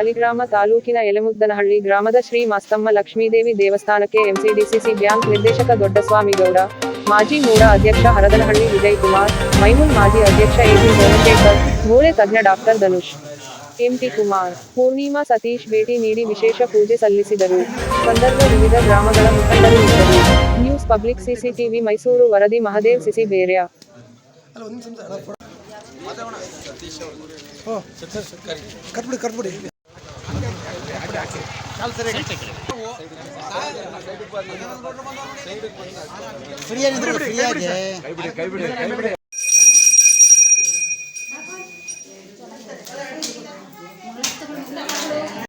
ಸಾಲಿಗ್ರಾಮ ತಾಲೂಕಿನ ಯಲೆಮುದ್ದನಹಳ್ಳಿ ಗ್ರಾಮದ ಶ್ರೀ ಮಾಸ್ತಮ್ಮ ಲಕ್ಷ್ಮೀದೇವಿ ದೇವಸ್ಥಾನಕ್ಕೆ ಎಂಸಿಡಿಸಿಸಿ ಬ್ಯಾಂಕ್ ನಿರ್ದೇಶಕ ದೊಡ್ಡಸ್ವಾಮಿಗೌಡ, ಮಾಜಿ ಮೂಡ ಅಧ್ಯಕ್ಷ ಹರದನಹಳ್ಳಿ ವಿಜಯಕುಮಾರ್, ಮೈಮೂಲ್ ಮಾಜಿ ಅಧ್ಯಕ್ಷ ಎಟಿ ಸೋಮಶೇಖರ್, ಮೂಳೆ ತಜ್ಞ ಡಾಕ್ಟರ್ ಧನುಷ್ ಎಂಟಿ ಕುಮಾರ್, ಪೂರ್ಣಿಮಾ ಸತೀಶ್ ಭೇಟಿ ನೀಡಿ ವಿಶೇಷ ಪೂಜೆ ಸಲ್ಲಿಸಿದರು. ಸಂದರ್ಭ ವಿವಿಧ ಗ್ರಾಮಗಳ ಮುಖಂಡರು ಇದ್ದರು. ನ್ಯೂಸ್ ಪಬ್ಲಿಕ್ ಸಿಸಿಟಿವಿ ಮೈಸೂರು ವರದಿ ಮಹದೇವ್ ಸಿಸಿ ಬೇರ್ಯ. ಫ್ರೀಯಾಗಿ